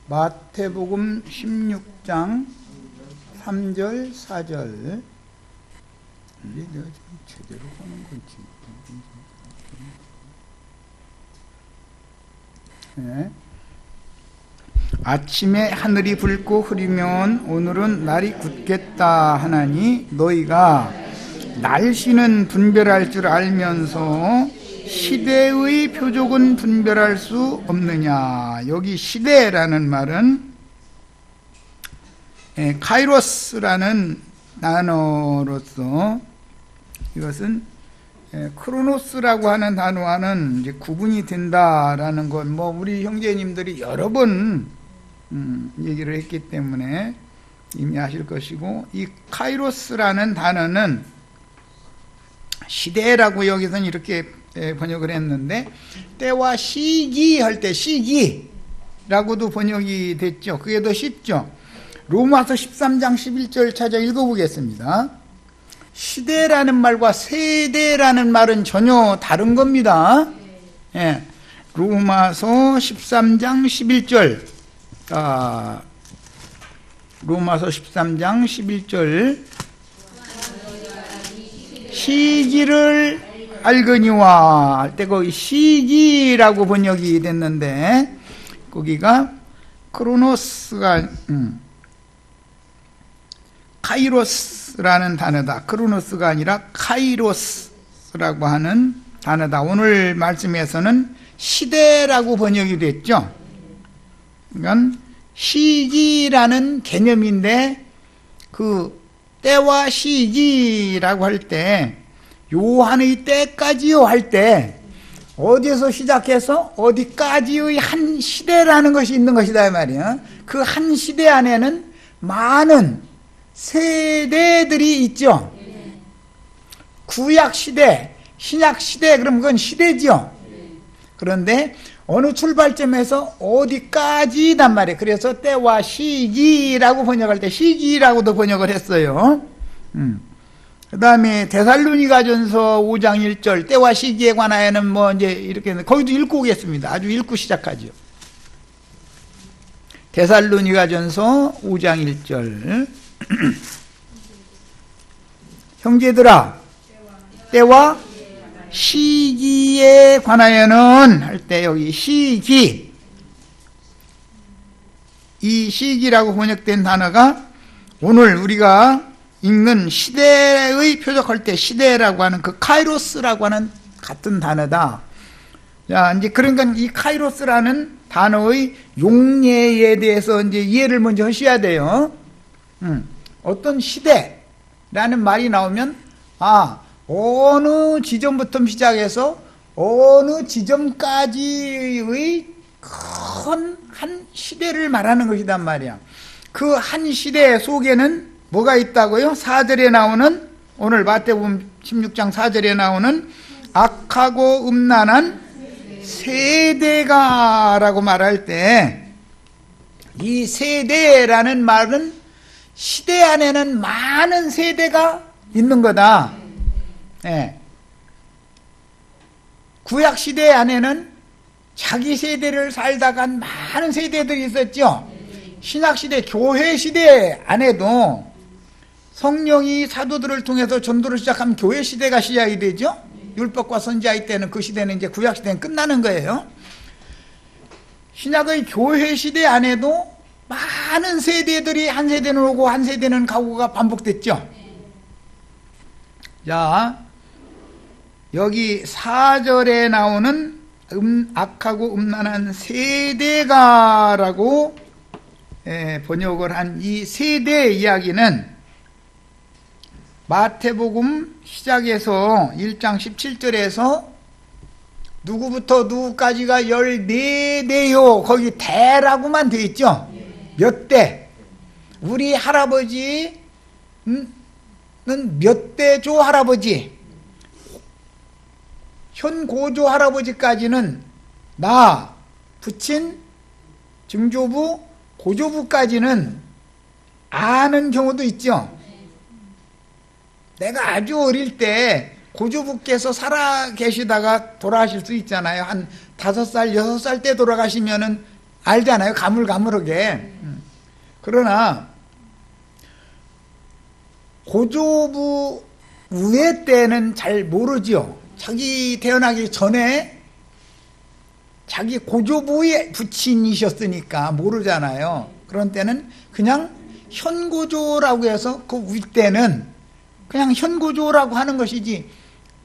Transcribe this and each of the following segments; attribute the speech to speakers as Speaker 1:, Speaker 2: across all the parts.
Speaker 1: 마태복음 16장 3절 4절. 이게 내가 지금 제대로 하는 건지. 네. 아침에 하늘이 붉고 흐리면 오늘은 날이 굳겠다 하나니 너희가 날씨는 분별할 줄 알면서 시대의 표적은 분별할 수 없느냐. 여기 시대라는 말은 카이로스라는 단어로서 이것은 크로노스라고 하는 단어와는 이제 구분이 된다라는 건 뭐 우리 형제님들이 여러 번 얘기를 했기 때문에 이미 아실 것이고, 이 카이로스라는 단어는 시대라고 여기서는 이렇게 번역을 했는데, 때와 시기 할 때 시기라고도 번역이 됐죠. 그게 더 쉽죠. 로마서 13장 11절 찾아 읽어보겠습니다. 시대라는 말과 세대라는 말은 전혀 다른 겁니다. 예. 로마서 13장 11절. 로마서 13장 11절. 시기를 알거니와 할 때 거기 시기라고 번역이 됐는데, 거기가 크로노스가 카이로스라는 단어다. 크로노스가 아니라 카이로스라고 하는 단어다. 오늘 말씀에서는 시대라고 번역이 됐죠. 그러니까 시기라는 개념인데, 그 때와 시기라고 할 때 요한의 때까지요 할 때 어디에서 시작해서 어디까지의 한 시대라는 것이 있는 것이다 이 말이야. 그 한 시대 안에는 많은 세대들이 있죠. 구약 시대, 신약 시대, 그럼 그건 시대죠. 그런데 어느 출발점에서 어디까지단 말이에요. 그래서 때와 시기라고 번역할 때 시기라고도 번역을 했어요. 그 다음에 데살로니가전서 5장 1절 때와 시기에 관하여는 뭐 이제 이렇게 거기도 읽고 오겠습니다. 아주 읽고 시작하죠. 데살로니가전서 5장 1절 형제들아 때와 시기에 관하여는 할 때 여기 시기, 이 시기라고 번역된 단어가 오늘 우리가 읽는 시대의 표적할 때 시대라고 하는 그 카이로스라고 하는 같은 단어다. 자, 이제 그러니까 이 카이로스라는 단어의 용례에 대해서 이제 이해를 먼저 하셔야 돼요. 어떤 시대라는 말이 나오면 어느 지점부터 시작해서 어느 지점까지의 큰 한 시대를 말하는 것이단 말이야. 그 한 시대 속에는 뭐가 있다고요? 4절에 나오는, 오늘 마태복음 16장 4절에 나오는 악하고 음란한 세대가라고 말할 때, 이 세대라는 말은 시대 안에는 많은 세대가 있는 거다. 예. 구약 시대 안에는 자기 세대를 살다가 많은 세대들이 있었죠. 신약 시대, 교회 시대 안에도 성령이 사도들을 통해서 전도를 시작하면 교회 시대가 시작이 되죠. 율법과 선지자의 때는 그 시대는 이제 구약 시대는 끝나는 거예요. 신약의 교회 시대 안에도 많은 세대들이 한 세대는 오고 한 세대는 가고가 반복됐죠. 자, 여기 4절에 나오는 악하고 음란한 세대가라고 번역을 한 이 세대 이야기는 마태복음 시작에서 1장 17절에서 누구부터 누구까지가 14대요 거기 대라고만 되어 있죠. 몇 대. 우리 할아버지는 몇 대조 할아버지, 현고조 할아버지까지는 나, 부친, 증조부, 고조부까지는 아는 경우도 있죠. 내가 아주 어릴 때 고조부께서 살아 계시다가 돌아가실 수 있잖아요. 한 5살, 6살 때 돌아가시면은 알잖아요. 가물가물하게. 그러나 고조부 우회 때는 잘 모르지요. 자기 태어나기 전에 자기 고조부의 부친이셨으니까 모르잖아요. 그런 때는 그냥 현고조라고 해서 그 윗대는 그냥 현고조라고 하는 것이지,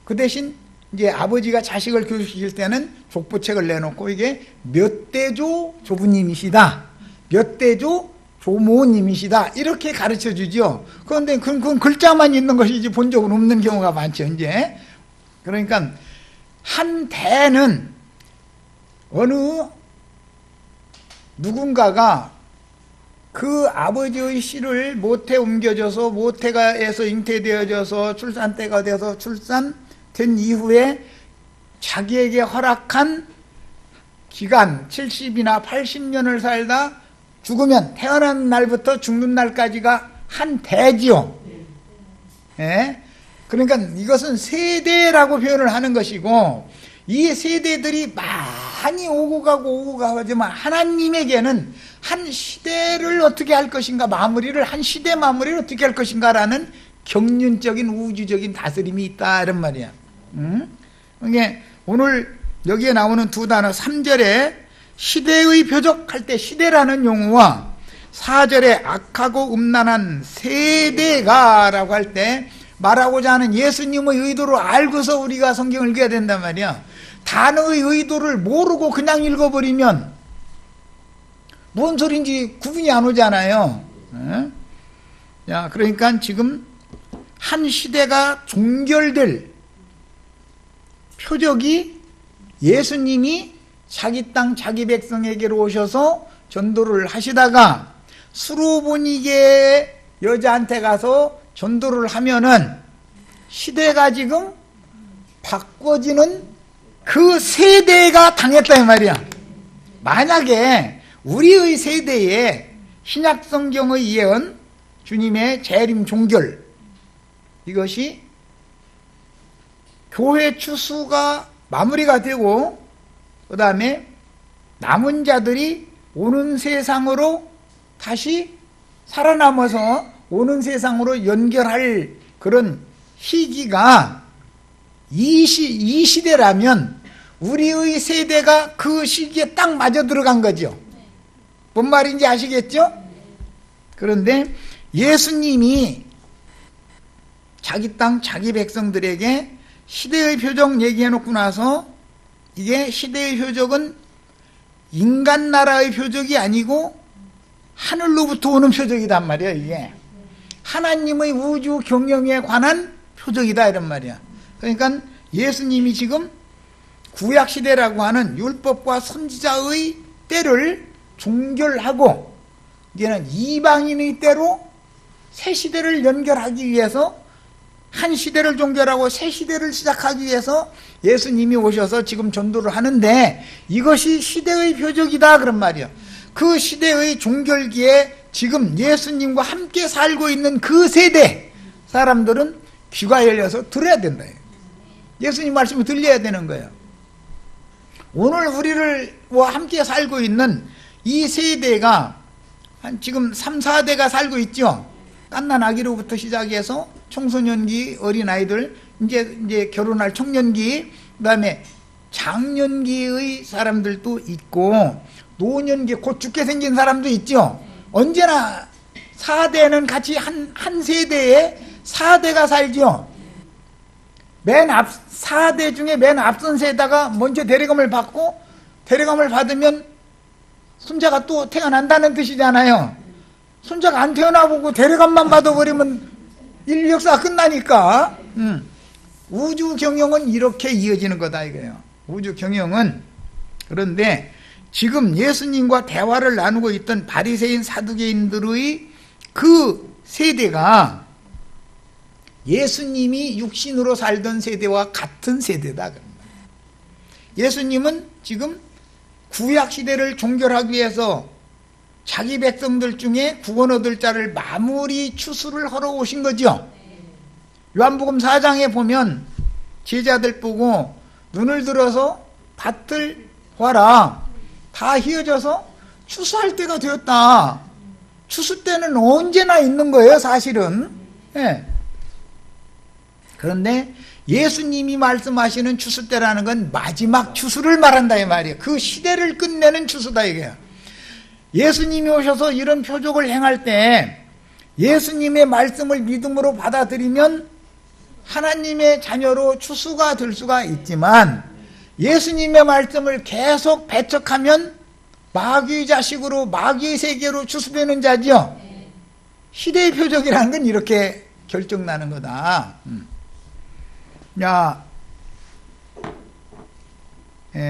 Speaker 1: 그 대신 이제 아버지가 자식을 교육시킬 때는 족보책을 내놓고 이게 몇 대조 조부님이시다, 몇 대조 조모님이시다, 이렇게 가르쳐 주죠. 그런데 그건 글자만 있는 것이지 본적은 없는 경우가 많죠, 이제. 그러니까 한 대는 어느 누군가가 그 아버지의 씨를 모태 옮겨져서 모태가에서 잉태되어져서 출산 때가 돼서 출산된 이후에 자기에게 허락한 기간 70이나 80년을 살다 죽으면 태어난 날부터 죽는 날까지가 한 대지요. 예? 그러니까 이것은 세대라고 표현을 하는 것이고, 이 세대들이 많이 오고 가고 하지만 하나님에게는 한 시대를 어떻게 할 것인가, 한 시대 마무리를 어떻게 할 것인가라는 경륜적인 우주적인 다스림이 있다, 이런 말이야. 이게 오늘 여기에 나오는 두 단어, 3절에 시대의 표적할 때 시대라는 용어와 4절에 악하고 음란한 세대가 라고 할 때 말하고자 하는 예수님의 의도를 알고서 우리가 성경을 읽어야 된단 말이야. 단어의 의도를 모르고 그냥 읽어버리면 뭔 소린지 구분이 안 오잖아요. 야, 그러니까 지금 한 시대가 종결될 표적이 예수님이 자기 땅 자기 백성에게로 오셔서 전도를 하시다가 수로보니게 여자한테 가서 전도를 하면은 시대가 지금 바꿔지는 그 세대가 당했다 이 말이야. 만약에 우리의 세대에 신약 성경의 예언, 주님의 재림 종결, 이것이 교회 추수가 마무리가 되고 그 다음에 남은 자들이 오는 세상으로 다시 살아남아서 오는 세상으로 연결할 그런 시기가 이 시대라면 우리의 세대가 그 시기에 딱 맞아 들어간 거죠. 뭔 말인지 아시겠죠? 그런데 예수님이 자기 땅 자기 백성들에게 시대의 표적 얘기해 놓고 나서, 이게 시대의 표적은 인간 나라의 표적이 아니고 하늘로부터 오는 표적이단 말이야. 이게 하나님의 우주 경영에 관한 표적이다, 이런 말이야. 그러니까 예수님이 지금 구약시대라고 하는 율법과 선지자의 때를 종결하고 이제는 이방인의 때로 새 시대를 연결하기 위해서, 한 시대를 종결하고 새 시대를 시작하기 위해서 예수님이 오셔서 지금 전도를 하는데, 이것이 시대의 표적이다, 그런 말이야. 그 시대의 종결기에 지금 예수님과 함께 살고 있는 그 세대 사람들은 귀가 열려서 들어야 된다. 예수님 말씀이 들려야 되는 거예요. 오늘 우리를 함께 살고 있는 이 세대가 한 지금 3, 4대가 살고 있죠. 갓난 아기로부터 시작해서 청소년기, 어린아이들, 이제 결혼할 청년기, 그 다음에 장년기의 사람들도 있고 노년기, 곧 죽게 생긴 사람도 있죠. 언제나 4대는 같이 한 세대에 4대가 살죠. 맨 앞 4대 중에 맨 앞선 세대가 먼저 대리감을 받고, 대리감을 받으면 손자가 또 태어난다는 뜻이잖아요. 손자가 안 태어나보고 대리감만 받아버리면 인류 역사가 끝나니까. 우주 경영은 이렇게 이어지는 거다 이거예요. 우주 경영은. 그런데 지금 예수님과 대화를 나누고 있던 바리새인 사두개인들의 그 세대가 예수님이 육신으로 살던 세대와 같은 세대다. 예수님은 지금 구약시대를 종결하기 위해서 자기 백성들 중에 구원 얻을 자를 마무리 추수를 하러 오신 거죠. 요한복음 4장에 보면 제자들 보고 눈을 들어서 밭을 봐라. 다 휘어져서 추수할 때가 되었다. 추수 때는 언제나 있는 거예요, 사실은. 예. 그런데 예수님이 말씀하시는 추수 때라는 건 마지막 추수를 말한다 이 말이에요. 그 시대를 끝내는 추수다 이게요. 예수님이 오셔서 이런 표적을 행할 때 예수님의 말씀을 믿음으로 받아들이면 하나님의 자녀로 추수가 될 수가 있지만, 예수님의 말씀을 계속 배척하면 마귀의 자식으로 마귀의 세계로 추수되는 자죠. 시대의 표적이라는 건 이렇게 결정나는 거다. 야,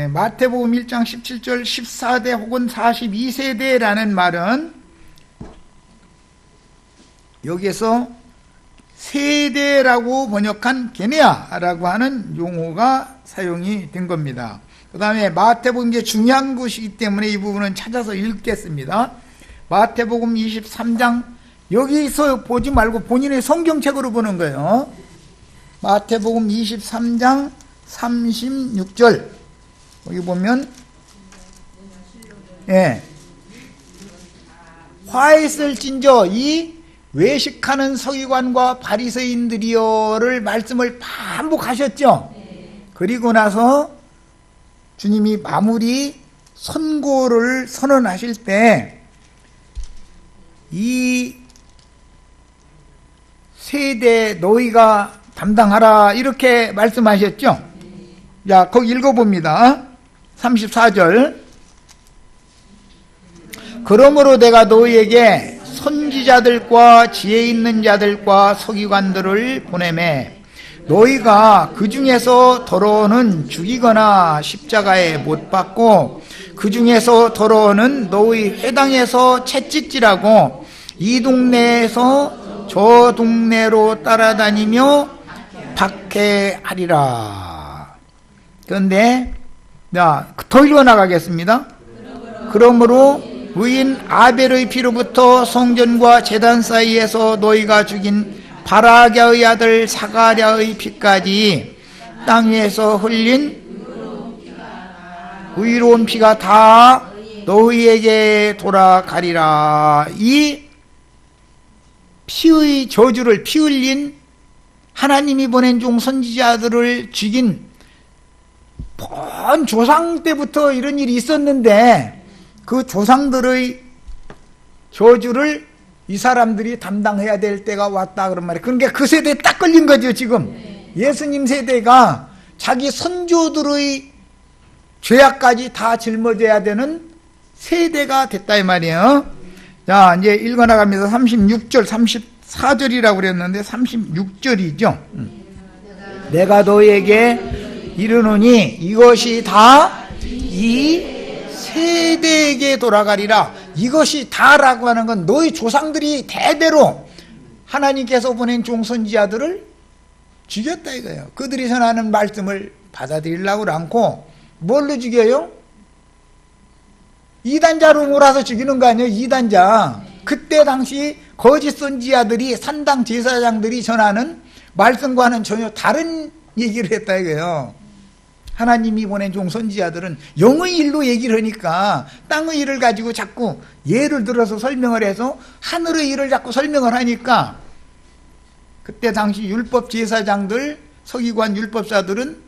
Speaker 1: 마태복음 1장 17절 14대 혹은 42세대라는 말은 여기에서 세대라고 번역한 게네아라고 하는 용어가 사용이 된 겁니다. 그 다음에 마태복음 이제 중요한 것이기 때문에 이 부분은 찾아서 읽겠습니다. 마태복음 23장, 여기서 보지 말고 본인의 성경책으로 보는 거예요. 마태복음 23장 36절 여기 보면 화 있을진저 이 외식하는 서기관과 바리새인들이여를 말씀을 반복하셨죠. 그리고 나서 주님이 마무리 선고를 선언하실 때 이 세대 너희가 담당하라 이렇게 말씀하셨죠. 자, 거기 읽어봅니다. 34절. 그러므로 내가 너희에게 선지자들과 지혜 있는 자들과 서기관들을 보내매 너희가 그 중에서 더러워는 죽이거나 십자가에 못 박고 그 중에서 더러워는 너희 회당에서 채찍질하고 이 동네에서 저 동네로 따라다니며 박해하리라. 그런데 더 읽어나가겠습니다. 그러므로 의인 아벨의 피로부터 성전과 제단 사이에서 너희가 죽인 바라갸의 아들 사가랴의 피까지 땅 위에서 흘린 의로운 피가 다 너희에게 돌아가리라. 이 피의 저주를, 피 흘린 하나님이 보낸 종 선지자들을 죽인 먼 조상 때부터 이런 일이 있었는데 그 조상들의 저주를 이 사람들이 담당해야 될 때가 왔다 그런 말이에요. 그러니까 그 세대에 딱 걸린 거죠. 지금 예수님 세대가 자기 선조들의 죄악까지 다 짊어져야 되는 세대가 됐다 이 말이에요. 자, 이제 읽어나갑니다. 36절 34절이라고 그랬는데 36절이죠. 내가 너희에게 이르노니 이것이 다 이 세대에게 돌아가리라. 이것이 다라고 하는 건 너희 조상들이 대대로 하나님께서 보낸 종선지자들을 죽였다 이거예요. 그들이 전하는 말씀을 받아들이려고 않고 뭘로 죽여요? 이단자로 몰아서 죽이는 거 아니에요? 이단자. 그때 당시 거짓 선지자들이 산당 제사장들이 전하는 말씀과는 전혀 다른 얘기를 했다 이거예요. 하나님이 보낸 종 선지자들은 영의 일로 얘기를 하니까 땅의 일을 가지고 자꾸 예를 들어서 설명을 해서 하늘의 일을 자꾸 설명을 하니까 그때 당시 율법 제사장들, 서기관 율법사들은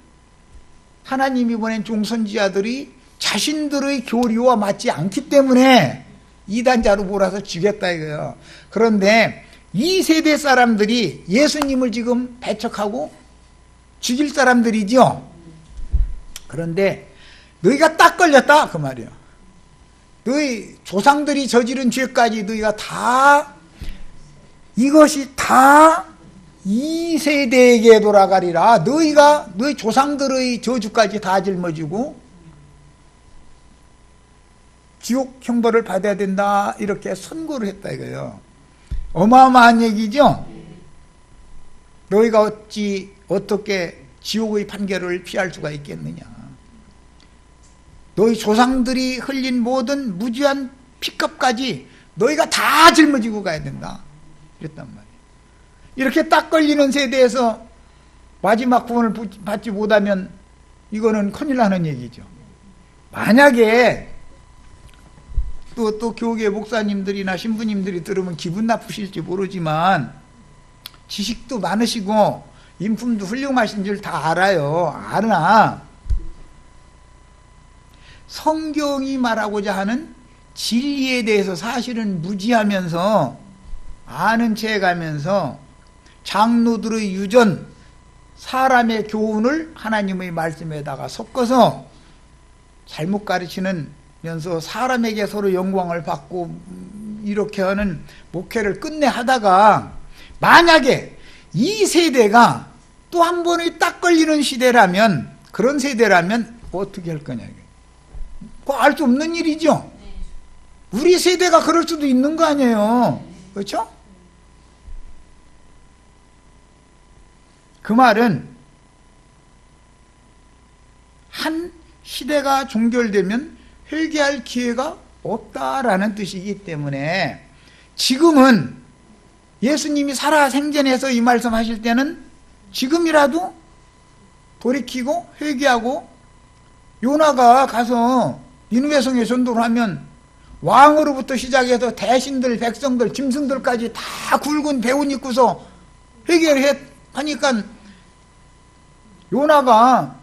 Speaker 1: 하나님이 보낸 종 선지자들이 자신들의 교리와 맞지 않기 때문에 이단자로 몰아서 죽였다 이거예요. 그런데 이 세대 사람들이 예수님을 지금 배척하고 죽일 사람들이죠. 그런데 너희가 딱 걸렸다 그 말이에요. 너희 조상들이 저지른 죄까지 너희가 다 이것이 다 이 세대에게 돌아가리라. 너희가 너희 조상들의 저주까지 다 짊어지고 지옥 형벌을 받아야 된다 이렇게 선고를 했다 이거예요. 어마어마한 얘기죠. 너희가 어떻게 지옥의 판결을 피할 수가 있겠느냐. 너희 조상들이 흘린 모든 무지한 피값까지 너희가 다 짊어지고 가야 된다 이랬단 말이에요. 이렇게 딱 걸리는 세대에서 마지막 구원을 받지 못하면 이거는 큰일 나는 얘기죠. 만약에 또 교계 목사님들이나 신부님들이 들으면 기분 나쁘실지 모르지만 지식도 많으시고 인품도 훌륭하신 줄 다 알아요. 아나 성경이 말하고자 하는 진리에 대해서 사실은 무지하면서 아는 채 가면서 장로들의 유전, 사람의 교훈을 하나님의 말씀에다가 섞어서 잘못 가르치면서 사람에게 서로 영광을 받고 이렇게 하는 목회를 끝내 하다가 만약에 이 세대가 또 한 번에 딱 걸리는 시대라면, 그런 세대라면 어떻게 할 거냐. 그거 알 수 없는 일이죠. 우리 세대가 그럴 수도 있는 거 아니에요. 그렇죠? 그 말은 한 시대가 종결되면 회개할 기회가 없다라는 뜻이기 때문에 지금은 예수님이 살아 생전에서 이 말씀하실 때는 지금이라도 돌이키고 회개하고, 요나가 가서 니느웨 성에 전도를 하면 왕으로부터 시작해서 대신들, 백성들, 짐승들까지 다 굵은 배옷 입고서 회개를 하니까 요나가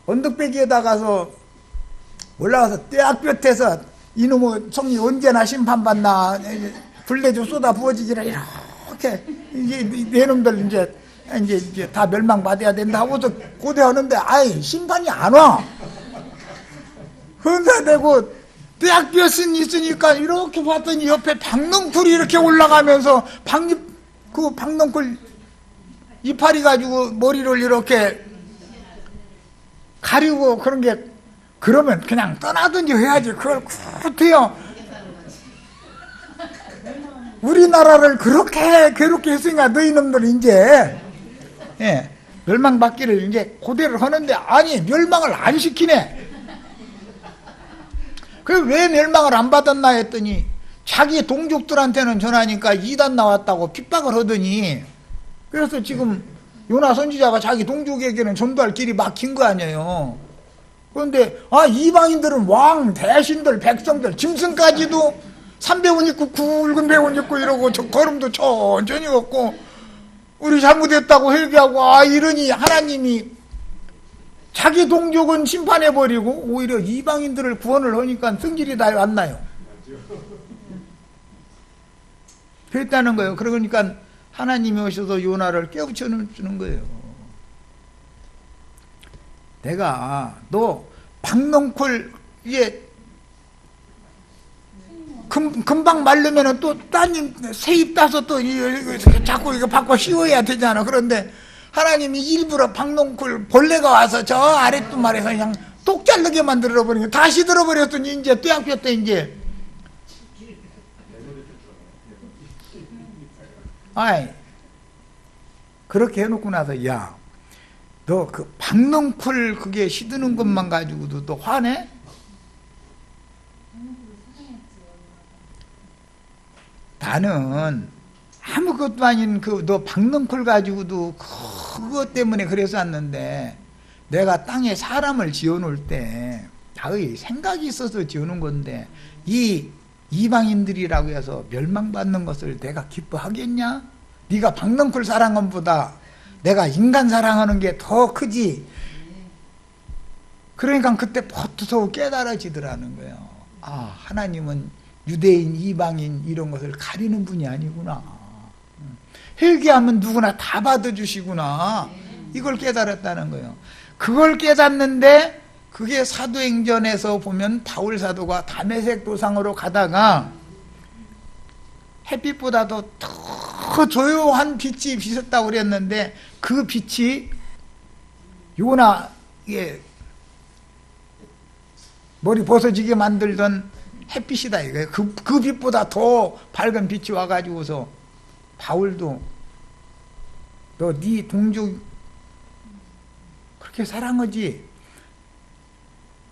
Speaker 1: 언덕배기에다 가서 올라가서 떼약볕에서 이놈의 성이 언제나 심판받나, 불내 좀 쏟아 부어지지라, 이렇게 이제 내 놈들 이제 다 멸망받아야 된다 하고서 고대하는데 아이 심판이 안 와. 헌사되고 떼약볕은 있으니까 이렇게 봤더니 옆에 박넝쿨이 이렇게 올라가면서 그 박넝쿨 이파리 가지고 머리를 이렇게 가리고 그런 게, 그러면 그냥 떠나든지 해야지. 그걸 굿해요. 우리나라를 그렇게 괴롭게 했으니까 너희 놈들은 이제 멸망받기를 이제 고대를 하는데, 아니 멸망을 안 시키네. 그 왜 멸망을 안 받았나 했더니 자기 동족들한테는 전하니까 이단 나왔다고 핍박을 하더니, 그래서 지금 요나 선지자가 자기 동족에게는 전도할 길이 막힌 거 아니에요. 그런데 이방인들은 왕, 대신들, 백성들, 짐승까지도 300원 입고 굵은 배옷 입고 이러고 걸음도 천천히 걷고 우리 잘못했다고 회개하고 이러니 하나님이 자기 동족은 심판해버리고 오히려 이방인들을 구원을 하니까 성질이 다 왔나요? 그랬다는 거예요. 그러니까 하나님이 오셔서 요나를 깨우쳐 주는 거예요. 내가 너 박넝쿨 이제 금방 마르면은 또 따님 새잎 따서 또 자꾸 이거 바꿔 씌워야 되잖아. 그런데 하나님이 일부러 박넝쿨 벌레가 와서 저 아랫두말에서 그냥 똑 자르게 만들어 버리고 다시 들어버렸더니 이제 떼약볕에 이제 그렇게 해놓고 나서 야, 너 그 박넝쿨 그게 시드는 것만 가지고도 너 화내? 나는 아무것도 아닌 너 박넝쿨 가지고도 그것 때문에 그래서 왔는데, 내가 땅에 사람을 지어놓을 때 나의 생각이 있어서 지어놓은 건데 이 이방인들이라고 해서 멸망받는 것을 내가 기뻐하겠냐? 네가 박넝쿨 사랑한 것보다 내가 인간 사랑하는 게 더 크지. 그러니까 그때 버터서 깨달아지더라는 거예요. 하나님은 유대인, 이방인 이런 것을 가리는 분이 아니구나. 회개하면 누구나 다 받아주시구나. 이걸 깨달았다는 거예요. 그걸 깨닫는데 그게 사도행전에서 보면 바울 사도가 다메섹 도상으로 가다가 햇빛보다도 더 조용한 빛이 비쳤다고 그랬는데 그 빛이 요나의 머리 벗어지게 만들던 햇빛이다 이거예요. 그 빛보다 더 밝은 빛이 와가지고서 바울도 너 네 동족 그렇게 사랑하지?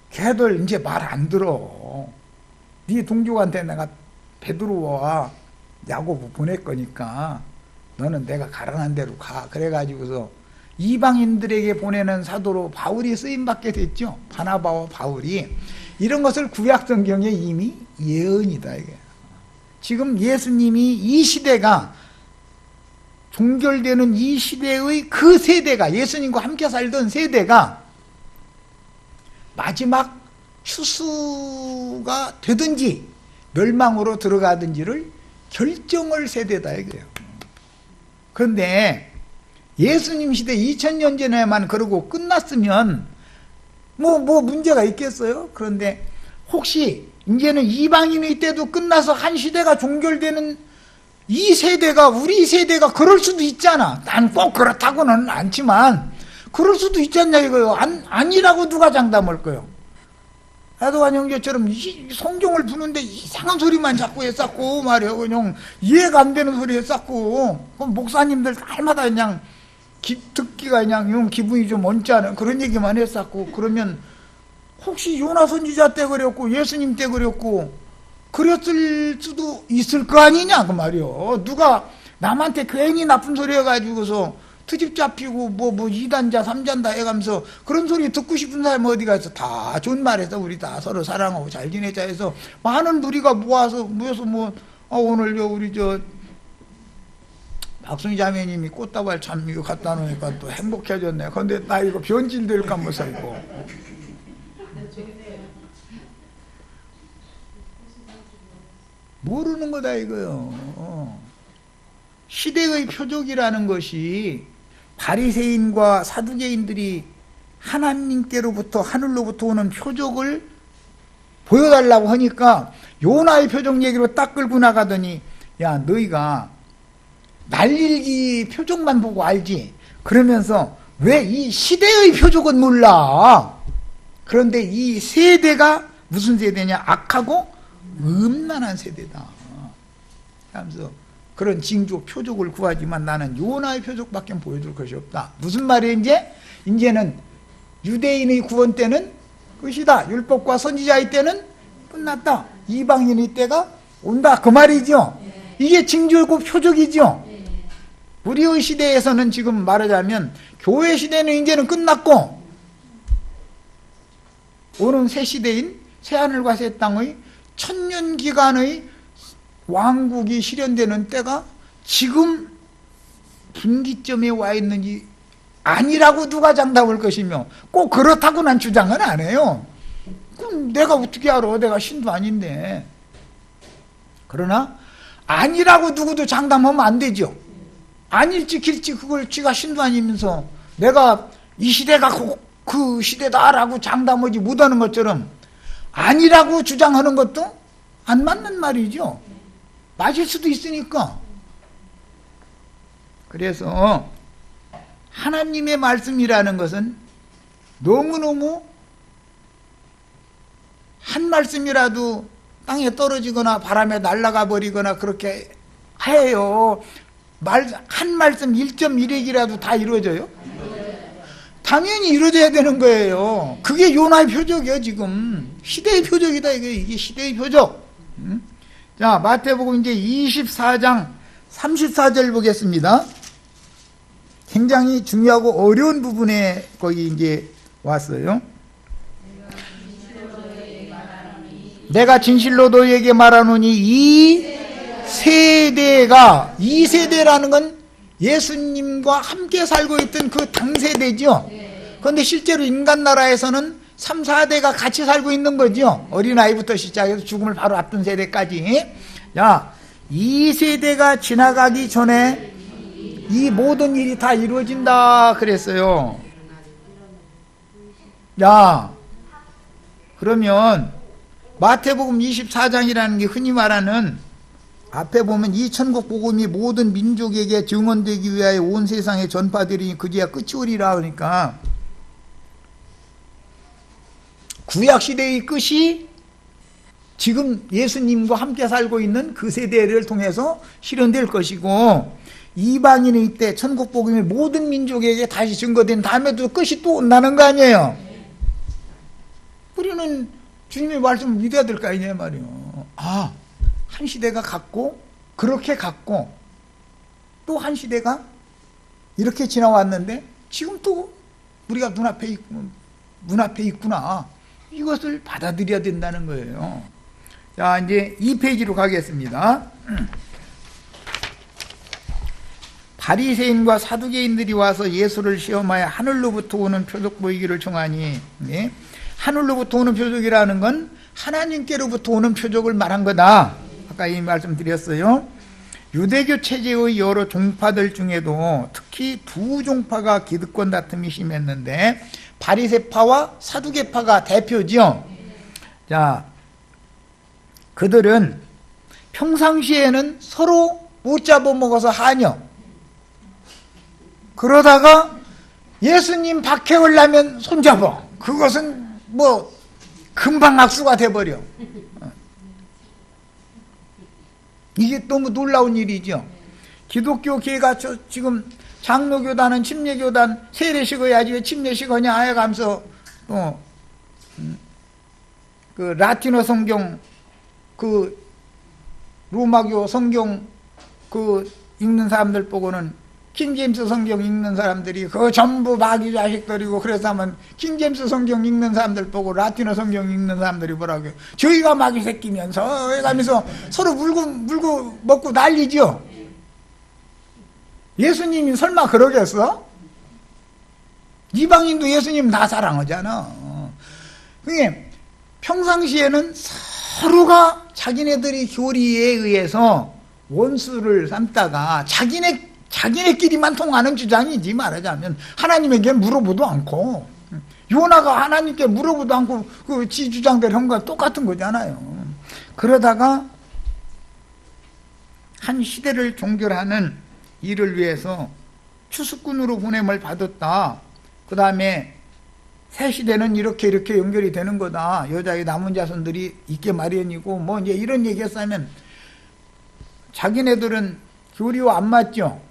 Speaker 1: 걔들 이제 말 안 들어. 네 동족한테 내가 베드로와 야고보 보낼 거니까 너는 내가 가라는 대로 가. 그래가지고서 이방인들에게 보내는 사도로 바울이 쓰임받게 됐죠. 바나바와 바울이. 이런 것을 구약 성경에 이미 예언이다 이게. 지금 예수님이 이 시대가 종결되는 이 시대의 그 세대가, 예수님과 함께 살던 세대가 마지막 추수가 되든지 멸망으로 들어가든지를 결정할 세대다 이거예요. 그런데 예수님 시대 2000년 전에만 그러고 끝났으면 뭐 문제가 있겠어요? 그런데 혹시 이제는 이방인의 때도 끝나서 한 시대가 종결되는 이 세대가, 우리 세대가 그럴 수도 있잖아. 난 꼭 그렇다고는 않지만 그럴 수도 있잖냐 이거요. 아니라고 누가 장담할 거요? 하도관 형제처럼 성경을 부는데 이상한 소리만 자꾸 했었고 말이에요. 그냥 이해가 안 되는 소리 했었고, 목사님들 날마다 그냥 듣기가 그냥 기분이 좀 언짢은 그런 얘기만 했었고, 그러면 혹시 요나 선지자 때 그랬고 예수님 때 그랬고 그랬을 수도 있을 거 아니냐 그 말이요. 누가 남한테 괜히 나쁜 소리 해가지고서 트집 잡히고 뭐 2단자 3잔다 해가면서 그런 소리 듣고 싶은 사람이 어디 가서 다 좋은 말해서 우리 다 서로 사랑하고 잘 지내자 해서 많은 무리가 모여서 오늘요 우리 박순희 자매님이 꽃다발 참 이거 갖다 놓으니까 또 행복해졌네. 근데 나 이거 변질 될까 못 살고. 모르는 거다 이거요. 시대의 표적이라는 것이 바리새인과 사두개인들이 하나님께로부터 하늘로부터 오는 표적을 보여달라고 하니까 요나의 표적 얘기로 딱 끌고 나가더니 야 너희가 날일기 표적만 보고 알지 그러면서 왜 이 시대의 표적은 몰라. 그런데 이 세대가 무슨 세대냐, 악하고 음란한 세대다 하면서 그런 징조 표적을 구하지만 나는 요나의 표적밖에 보여줄 것이 없다. 무슨 말이에요? 이제는 유대인의 구원 때는 끝이다. 율법과 선지자의 때는 끝났다. 이방인의 때가 온다 그 말이죠. 이게 징조고 표적이죠. 우리의 시대에서는 지금 말하자면 교회 시대는 이제는 끝났고 오는 새 시대인 새하늘과 새 땅의 천년 기간의 왕국이 실현되는 때가 지금 분기점에 와 있는지 아니라고 누가 장담할 것이며 꼭 그렇다고 난 주장은 안 해요. 그럼 내가 어떻게 알아? 내가 신도 아닌데. 그러나 아니라고 누구도 장담하면 안 되죠. 아닐지 길지 그걸 지가 신도 아니면서 내가 이 시대가 그 시대다라고 장담하지 못하는 것처럼 아니라고 주장하는 것도 안 맞는 말이죠. 맞을 수도 있으니까. 그래서 하나님의 말씀이라는 것은 너무너무 한 말씀이라도 땅에 떨어지거나 바람에 날아가 버리거나 그렇게 해요. 한 말씀 1.1핵이라도 다 이루어져요? 당연히 이루어져야 되는 거예요. 그게 요나의 표적이에요. 지금 시대의 표적이다. 이게 시대의 표적. 자, 마태복음 이제 24장 34절 보겠습니다. 굉장히 중요하고 어려운 부분에 거기 이제 왔어요. 내가 진실로 너희에게 말하노니 이 세대라는 건 예수님과 함께 살고 있던 그 당세대죠. 그런데 실제로 인간 나라에서는 3, 4대가 같이 살고 있는 거죠. 어린아이부터 시작해서 죽음을 바로 앞둔 세대까지. 야, 이 세대가 지나가기 전에 이 모든 일이 다 이루어진다 그랬어요. 야, 그러면 마태복음 24장이라는 게 흔히 말하는 앞에 보면 이 천국 복음이 모든 민족에게 증언되기 위하여 온 세상에 전파되리니 그제야 끝이 오리라 하니까 구약시대의 끝이 지금 예수님과 함께 살고 있는 그 세대를 통해서 실현될 것이고 이방인의 때 천국 복음이 모든 민족에게 다시 증거된 다음에도 끝이 또 온다는 거 아니에요. 우리는 주님의 말씀을 믿어야 될 거 아니냐 말이에요. 한 시대가 갔고 그렇게 갔고 또 한 시대가 이렇게 지나왔는데 지금 또 우리가 눈앞에 있구나. 이것을 받아들여야 된다는 거예요. 자, 이제 2페이지로 가겠습니다. 바리새인과 사두개인들이 와서 예수를 시험하여 하늘로부터 오는 표적 보이기를 청하니, 네? 하늘로부터 오는 표적이라는 건 하나님께로부터 오는 표적을 말한 거다. 아까 이 말씀 드렸어요. 유대교 체제의 여러 종파들 중에도 특히 두 종파가 기득권 다툼이 심했는데 바리새파와 사두개파가 대표죠. 자, 그들은 평상시에는 서로 못 잡아먹어서 한여, 그러다가 예수님 박해하려면 손잡아. 그것은 뭐 금방 악수가 돼버려. 이게 너무 놀라운 일이죠. 기독교 계가 지금 장로교단은 침례교단 세례식 해야지 왜 침례식 하냐 해가면서 그 라틴어 성경, 그 로마교 성경 그 읽는 사람들 보고는 킹제임스 성경 읽는 사람들이 그거 전부 마귀 자식들이고, 그래서 하면 킹제임스 성경 읽는 사람들 보고 라틴어 성경 읽는 사람들이 뭐라고요? 저희가 마귀 새끼면서 해가면서 서로 물고 먹고 난리죠. 예수님이 설마 그러겠어? 이방인도 예수님 다 사랑하잖아. 그게 평상시에는 서로가 자기네들이 교리에 의해서 원수를 삼다가 자기네끼리만 통하는 주장이지, 말하자면 하나님에게 물어보도 않고, 요나가 하나님께 물어보도 않고 그 지 주장대로 한 거랑 똑같은 거잖아요. 그러다가 한 시대를 종결하는 일을 위해서 추수꾼으로 보냄을 받았다. 그 다음에 새 시대는 이렇게 연결이 되는 거다. 여자의 남은 자손들이 있게 마련이고, 뭐 이제 이런 얘기했으면 자기네들은 교리와 안 맞죠.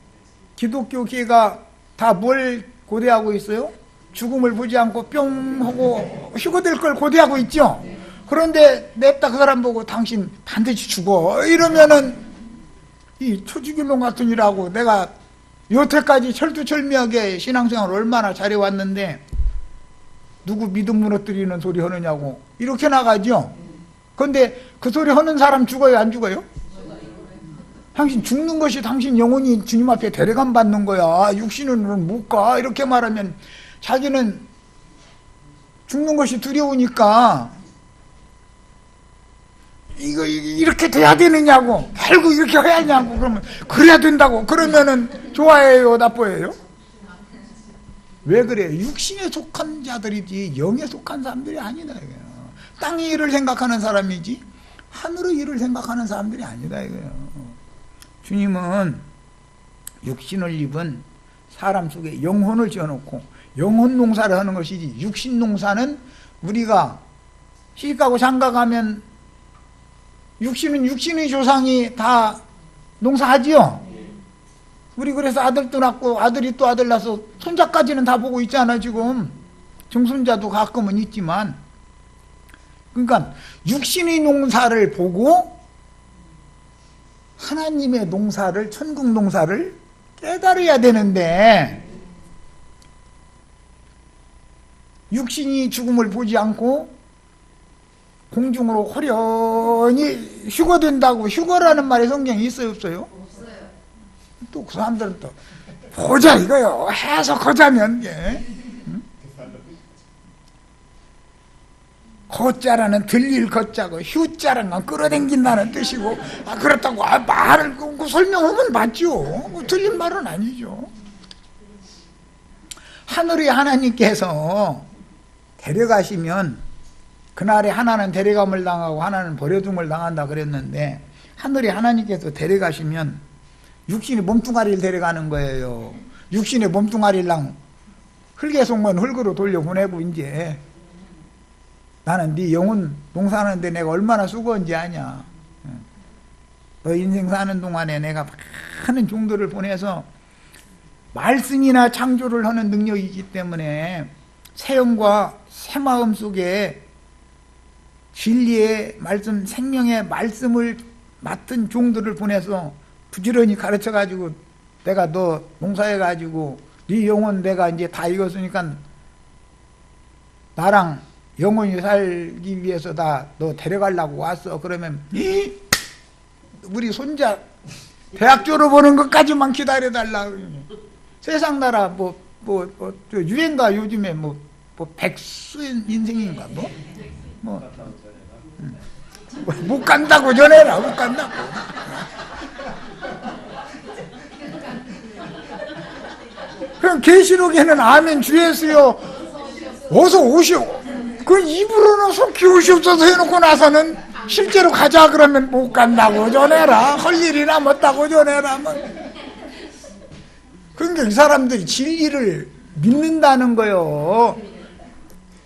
Speaker 1: 기독교계가 다 뭘 고대하고 있어요? 죽음을 보지 않고 뿅 하고 휴거될 걸 고대하고 있죠. 그런데 냅다 그 사람 보고 당신 반드시 죽어 이러면은 이 초지길롱 같은 일하고, 내가 여태까지 철두철미하게 신앙생활을 얼마나 잘해왔는데 누구 믿음 무너뜨리는 소리 하느냐고 이렇게 나가죠. 그런데 그 소리 하는 사람 죽어요, 안 죽어요? 당신 죽는 것이 당신 영혼이 주님 앞에 데려감 받는 거야. 육신은 못 가. 이렇게 말하면 자기는 죽는 것이 두려우니까 이거 이렇게 돼야 되느냐고, 결국 이렇게 해야 하냐고, 그러면 그래야 된다고. 그러면은 좋아해요, 나빠해요? 왜 그래요? 육신에 속한 자들이지 영에 속한 사람들이 아니다 이거예요. 땅의 일을 생각하는 사람이지 하늘의 일을 생각하는 사람들이 아니다 이거예요. 주님은 육신을 입은 사람 속에 영혼을 지어놓고 영혼 농사를 하는 것이지, 육신 농사는 우리가 시집가고 장가가면 육신은 육신의 조상이 다 농사하지요. 우리 그래서 아들도 낳고 아들이 또 아들 낳아서 손자까지는 다 보고 있잖아. 지금 증손자도 가끔은 있지만, 그러니까 육신의 농사를 보고 하나님의 농사를, 천국 농사를 깨달아야 되는데, 육신이 죽음을 보지 않고 공중으로 호련히 휴거된다고, 휴거라는 말이 성경에 있어요, 없어요? 없어요. 또 그 사람들은 또 보자 이거요, 해석하자면 거자라는 들릴 거자고, 휴자라는 건 끌어당긴다는 뜻이고, 그렇다고 말을 설명하면 맞죠. 틀린 말은 아니죠. 하늘의 하나님께서 데려가시면 그날에 하나는 데려감을 당하고 하나는 버려둠을 당한다 그랬는데, 하늘의 하나님께서 데려가시면 육신의 몸뚱아리를 데려가는 거예요. 육신의 몸뚱아리랑 흙에 속면 흙으로 돌려보내고, 이제 나는 네 영혼 농사하는데 내가 얼마나 수고한지 아냐. 너 인생 사는 동안에 내가 많은 종들을 보내서 말씀이나 창조를 하는 능력이기 때문에 새 영과 새 마음 속에 진리의 말씀, 생명의 말씀을 맡은 종들을 보내서 부지런히 가르쳐가지고 내가 너 농사해가지고 네 영혼 내가 이제 다 익었으니까 나랑 영원히 살기 위해서 다 너 데려가려고 왔어. 그러면 우리 손자 대학 졸업하는 것까지만 기다려달라. 세상 나라 유행가 요즘에 백수 인생인가 못 간다고 전해라. 못 간다고. 그럼 계시록에는 아멘 주 예수여 어서 오시오. 그 입으로는 속히 오시옵소서 해놓고 나서는 실제로 가자 그러면 못 간다고 전해라. 할 일이나 못다고 전해라. 그러니까 이 사람들이 진리를 믿는다는 거요.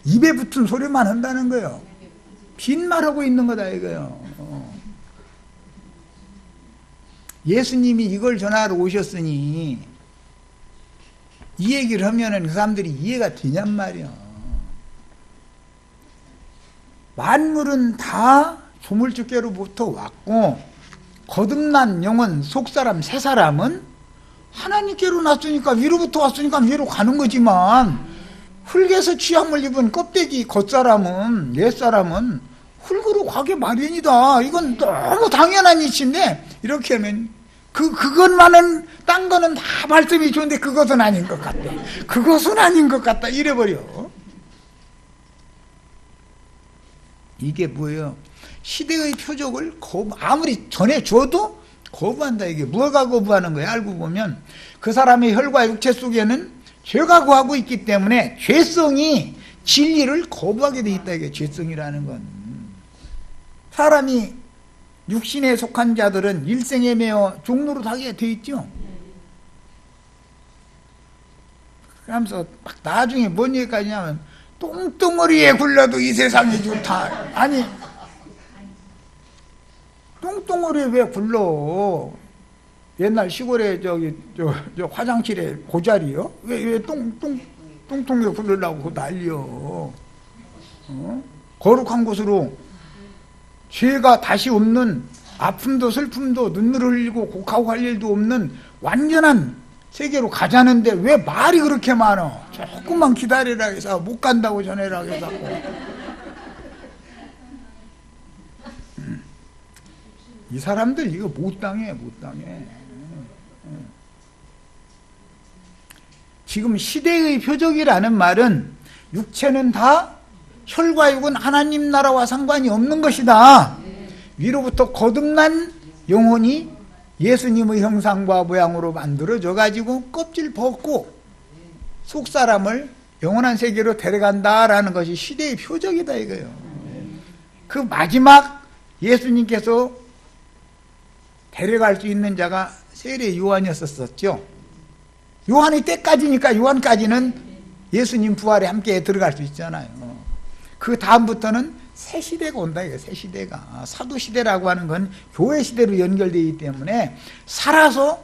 Speaker 1: 입에 붙은 소리만 한다는 거요. 빈말하고 있는 거다 이거요. 예수님이 이걸 전하러 오셨으니 이 얘기를 하면은 그 사람들이 이해가 되냔 말이야. 만물은 다 조물주께로부터 왔고 거듭난 영혼 속사람 새사람은 하나님께로 났으니까 위로부터 왔으니까 위로 가는 거지만 흙에서 취함을 입은 껍데기 겉사람은 옛사람은 흙으로 가게 마련이다. 이건 너무 당연한 이치인데 이렇게 하면 그것만은 딴 거는 다 말씀이 좋은데 그것은 아닌 것 같다. 그것은 아닌 것 같다. 이래버려. 이게 뭐예요? 시대의 표적을 아무리 전해줘도 거부한다. 이게 뭐가 거부하는 거야? 알고 보면 그 사람의 혈과 육체 속에는 죄가 구하고 있기 때문에 죄성이 진리를 거부하게 돼 있다. 이게 죄성이라는 건. 사람이 육신에 속한 자들은 일생에 매어 종로로 하게 돼 있죠. 그러면서 막 나중에 뭔 얘기까지 하면 똥덩어리에 굴러도 이 세상이 좋다. 아니 똥덩어리에 왜 굴러? 옛날 시골에 저 화장실에 고자리요? 왜 똥통에 굴르려고 난리요? 거룩한 곳으로 죄가 다시 없는 아픔도 슬픔도 눈물을 흘리고 곡하고 할 일도 없는 완전한 세계로 가자는데 왜 말이 그렇게 많아? 조금만 기다리라 해서 못 간다고 전해라 해서 이 사람들 이거 못 당해. 지금 시대의 표적이라는 말은 육체는 다 혈과 육은 하나님 나라와 상관이 없는 것이다. 위로부터 거듭난 영혼이 예수님의 형상과 모양으로 만들어져 가지고 껍질 벗고 속사람을 영원한 세계로 데려간다라는 것이 시대의 표적이다 이거예요. 그 마지막 예수님께서 데려갈 수 있는 자가 세례 요한이었었죠. 요한의 때까지니까 요한까지는 예수님 부활에 함께 들어갈 수 있잖아요. 그 다음부터는 새 시대가 온다 이거예요. 새 시대가. 사도 시대라고 하는 건 교회 시대로 연결되기 때문에 살아서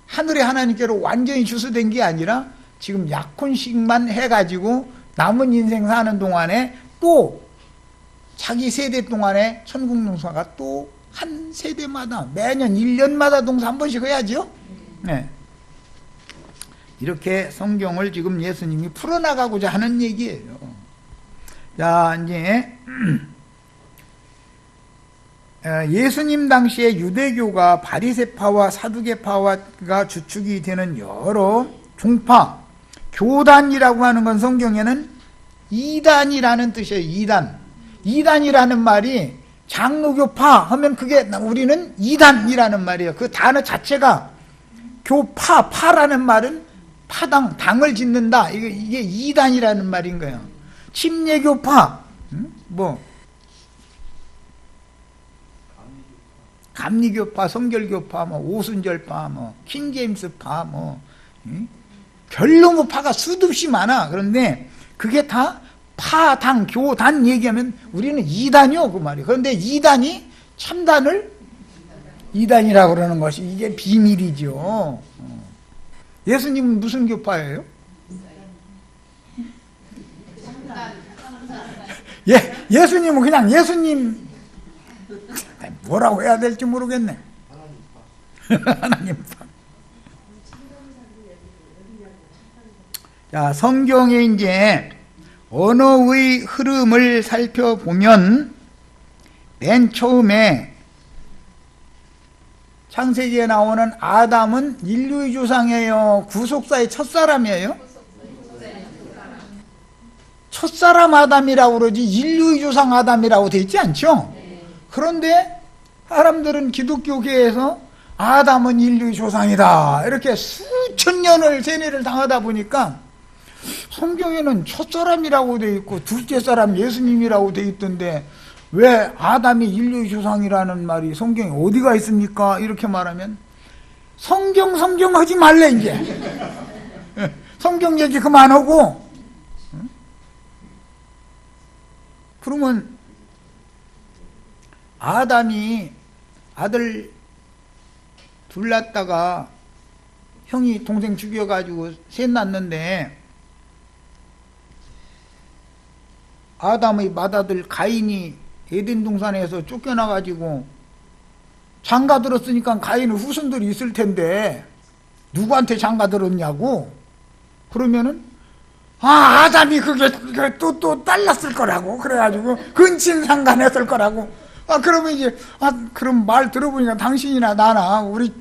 Speaker 1: 하늘의 하나님께로 완전히 주소된 게 아니라 지금 약혼식만 해가지고 남은 인생 사는 동안에 또 자기 세대 동안에 천국농사가 또 한 세대마다 매년 1년마다 동사 한 번씩 해야죠. 네. 이렇게 성경을 지금 예수님이 풀어나가고자 하는 얘기예요. 자, 이제 예수님 당시에 유대교가 바리새파와 사두개파가 주축이 되는 여러 종파, 교단이라고 하는 건 성경에는 이단이라는 뜻이에요. 이단이라는 말이 장로교파 하면 그게 우리는 이단이라는 말이에요. 그 단어 자체가 파라는 말은 파당, 당을 짓는다. 이게 이단이라는 말인 거예요. 침례교파, 감리교파, 성결교파, 오순절파, 킹제임스파, 별로 파가 수도 없이 많아. 그런데 그게 다 파당, 교단 얘기하면 우리는 이단이요 그 말이에요. 그런데 이단이 참단을 이단이라고 그러는 것이 이게 비밀이죠. 예수님은 무슨 교파예요? 예수님은 그냥 예수님 뭐라고 해야 될지 모르겠네. 하나님파. 자, 성경에 이제 언어의 흐름을 살펴보면 맨 처음에 창세기에 나오는 아담은 인류의 조상이에요? 구속사의 첫사람이에요? 첫사람 아담이라고 그러지 인류의 조상 아담이라고 되어 있지 않죠? 그런데 사람들은 기독교계에서 아담은 인류의 조상이다 이렇게 수천 년을 세뇌를 당하다 보니까 성경에는 첫사람이라고 되어 있고 둘째 사람 예수님이라고 되어 있던데 왜 아담이 인류의 조상이라는 말이 성경에 어디가 있습니까? 이렇게 말하면 성경 하지 말래 이제 성경 얘기 그만하고 그러면 아담이 아들 둘 낳다가 형이 동생 죽여가지고 셋 낳는데 아담의 맏아들 가인이 에덴 동산에서 쫓겨나가지고 장가 들었으니까 가인은 후손들이 있을 텐데 누구한테 장가 들었냐고 그러면은 아담이 그게 또 딸났을 거라고 그래가지고 근친상간했을 거라고 그러면 이제 그럼 말 들어보니까 당신이나 나나 우리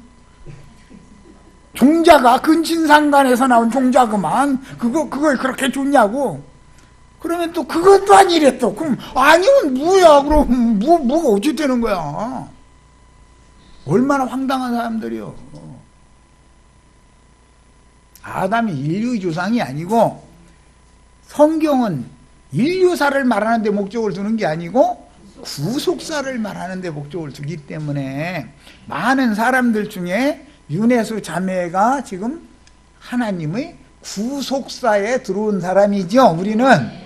Speaker 1: 종자가 근친상간에서 나온 종자구만 그걸 그렇게 좋냐고 그러면 또 그것도 아니래 또 그럼 아니면 뭐야 그럼 뭐가 어찌 되는 거야 얼마나 황당한 사람들이요 아담이 인류의 조상이 아니고 성경은 인류사를 말하는 데 목적을 두는 게 아니고 구속사를 말하는 데 목적을 두기 때문에 많은 사람들 중에 윤혜수 자매가 지금 하나님의 구속사에 들어온 사람이죠. 우리는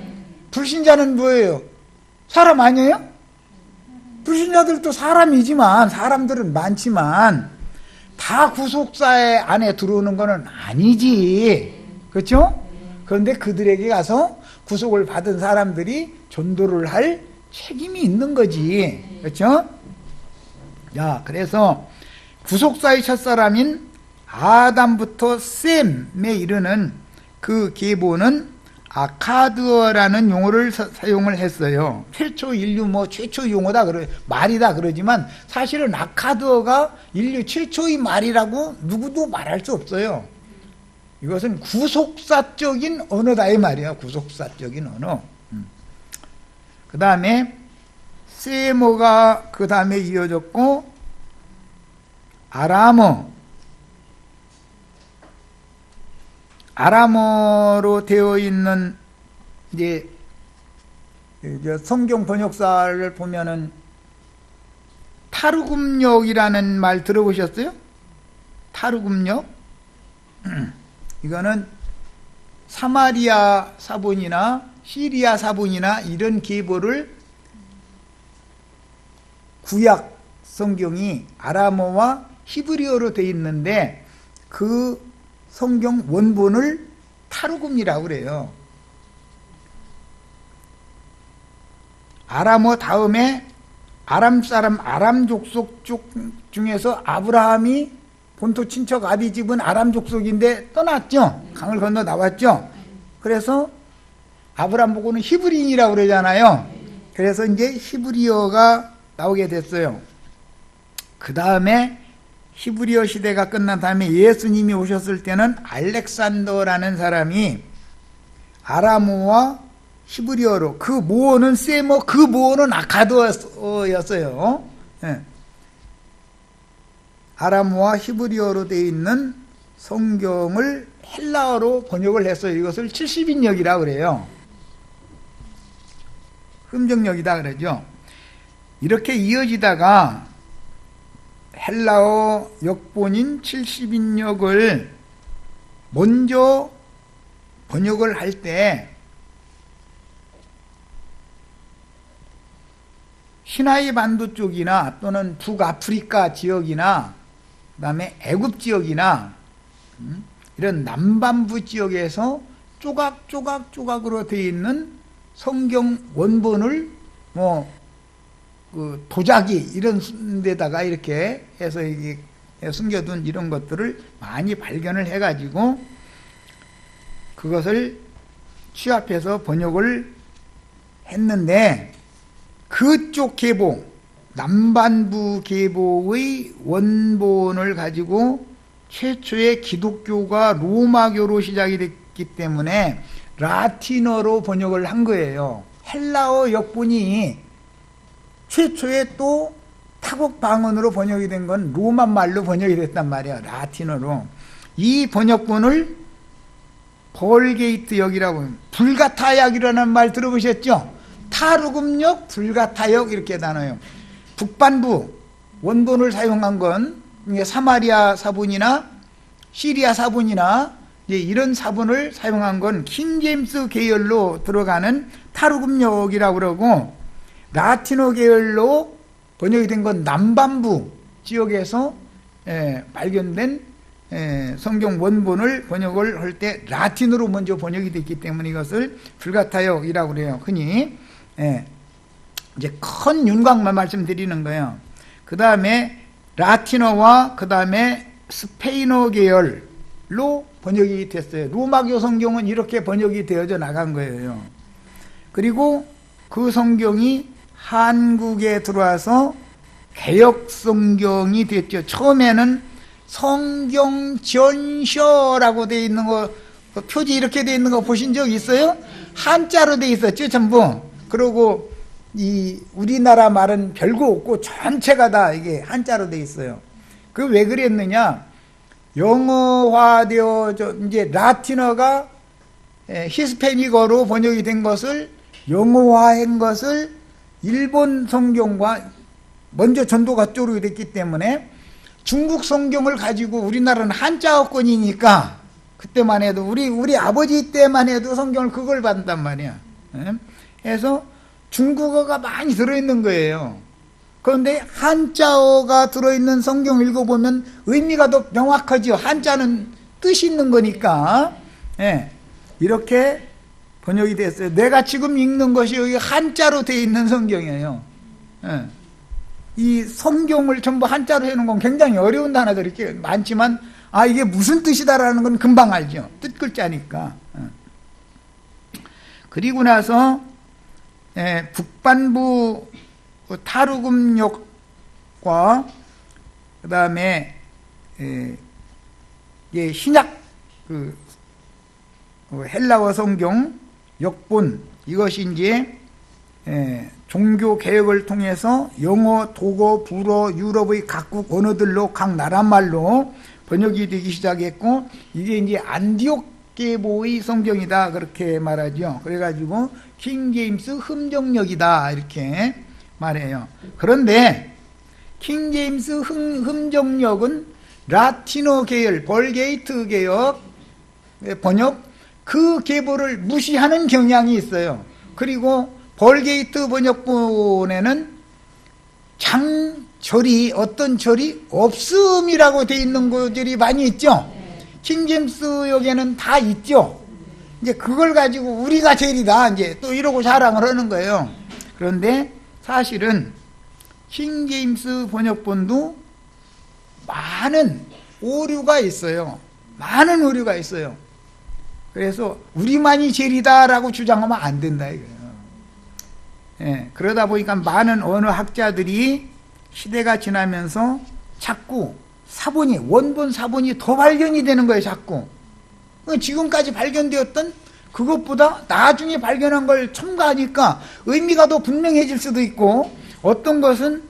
Speaker 1: 불신자는 뭐예요? 사람 아니에요? 불신자들도 사람이지만 사람들은 많지만 다 구속사의 안에 들어오는 것은 아니지 그렇죠? 그런데 그들에게 가서 구속을 받은 사람들이 전도를 할 책임이 있는 거지 그렇죠? 자, 그래서 구속사의 첫사람인 아담부터 셈에 이르는 그 계보는 아카드어라는 용어를 사용을 했어요. 최초 인류 최초 용어다 말이다 그러지만 사실은 아카드어가 인류 최초의 말이라고 누구도 말할 수 없어요. 이것은 구속사적인 언어다 이 말이야. 구속사적인 언어. 그 다음에 세모가 그 다음에 이어졌고 아람어로 되어 있는 이제 성경 번역사를 보면은 타르굼역이라는 말 들어보셨어요? 타르굼역? 이거는 사마리아 사본이나 시리아 사본이나 이런 계보를 구약 성경이 아람어와 히브리어로 되어 있는데 그 성경 원본을 타르굼이라고 그래요. 아람어 다음에 아람 사람 아람 족속 쪽 중에서 아브라함이 본토 친척 아비 집은 아람 족속인데 떠났죠. 강을 건너 나왔죠. 그래서 아브라함 보고는 히브리인이라고 그러잖아요. 그래서 이제 히브리어가 나오게 됐어요. 그 다음에 히브리어 시대가 끝난 다음에 예수님이 오셨을 때는 알렉산더라는 사람이 아람어와 히브리어로 그 모어는 세모 그 모어는 아카드어였어요. 네. 아람어와 히브리어로 되어 있는 성경을 헬라어로 번역을 했어요. 이것을 70인역이라고 그래요. 흠정역이다 그러죠. 이렇게 이어지다가 헬라어 역본인 70인역을 먼저 번역을 할 때 시나이 반도 쪽이나 또는 북아프리카 지역이나 그 다음에 애굽 지역이나 이런 남반부 지역에서 조각으로 되어 있는 성경 원본을 그 도자기 이런 데다가 이렇게 해서 이게 숨겨둔 이런 것들을 많이 발견을 해가지고 그것을 취합해서 번역을 했는데 그쪽 계보, 남반부 계보의 원본을 가지고 최초의 기독교가 로마교로 시작이 됐기 때문에 라틴어로 번역을 한 거예요. 헬라어 역본이 최초에 또 타국 방언으로 번역이 된 건 로마 말로 번역이 됐단 말이야. 라틴어로. 이 번역본을 벌게이트 역이라고, 불가타역이라는 말 들어보셨죠? 타르금역, 불가타역 이렇게 단어예요. 북반부 원본을 사용한 건 사마리아 사본이나 시리아 사본이나 이런 사본을 사용한 건 킹제임스 계열로 들어가는 타르금역이라고 그러고, 라틴어 계열로 번역이 된 건 남반부 지역에서 발견된 성경 원본을 번역을 할 때 라틴어로 먼저 번역이 됐기 때문에 이것을 불가타역이라고 그래요. 흔히 이제 큰 윤곽만 말씀드리는 거예요. 그 다음에 라틴어와 그 다음에 스페인어 계열로 번역이 됐어요. 로마교 성경은 이렇게 번역이 되어져 나간 거예요. 그리고 그 성경이 한국에 들어와서 개역 성경이 됐죠. 처음에는 성경 전셔라고 되어 있는 거, 표지 이렇게 되어 있는 거 보신 적 있어요? 한자로 되어 있었죠, 전부. 그리고 이 우리나라 말은 별거 없고 전체가 다 이게 한자로 되어 있어요. 그 왜 그랬느냐? 영어화되어 이제 라틴어가 히스패닉어로 번역이 된 것을, 영어화한 것을 일본 성경과 먼저 전도가 쪽으로 됐기 때문에 중국 성경을 가지고, 우리나라는 한자어권이니까 그때만 해도 우리 아버지 때만 해도 성경을 그걸 받는단 말이야. 그래서 중국어가 많이 들어있는 거예요. 그런데 한자어가 들어있는 성경 읽어보면 의미가 더 명확하죠. 한자는 뜻이 있는 거니까. 이렇게 번역이 됐어요. 내가 지금 읽는 것이 여기 한자로 되어 있는 성경이에요. 이 성경을 전부 한자로 해놓은 건 굉장히 어려운 단어들이 이렇게 많지만, 이게 무슨 뜻이다라는 건 금방 알죠. 뜻 글자니까. 그리고 나서 북반부 타르금역과 그 다음에 신약 헬라어 성경 역본, 이것이 이제 종교 개혁을 통해서 영어, 독어, 불어, 유럽의 각국 언어들로 각 나라 말로 번역이 되기 시작했고, 이게 이제 안디옥 계보의 성경이다 그렇게 말하죠. 그래가지고 킹제임스 흠정역이다 이렇게 말해요. 그런데 킹제임스 흠정역은 라틴어 계열, 벌게이트 계열 번역, 그 계보를 무시하는 경향이 있어요. 그리고 벌게이트 번역본에는 장절이, 어떤 절이 없음이라고 되어 있는 것들이 많이 있죠. 킹제임스 역에는 다 있죠. 이제 그걸 가지고 우리가 제일이다 이제 또 이러고 자랑을 하는 거예요. 그런데 사실은 킹제임스 번역본도 많은 오류가 있어요. 많은 오류가 있어요. 그래서 우리만이 제일이다라고 주장하면 안 된다 이거예요. 그러다 보니까 많은 언어학자들이 시대가 지나면서 자꾸 사본이, 원본 사본이 더 발견이 되는 거예요. 자꾸 지금까지 발견되었던 그것보다 나중에 발견한 걸 첨가하니까 의미가 더 분명해질 수도 있고, 어떤 것은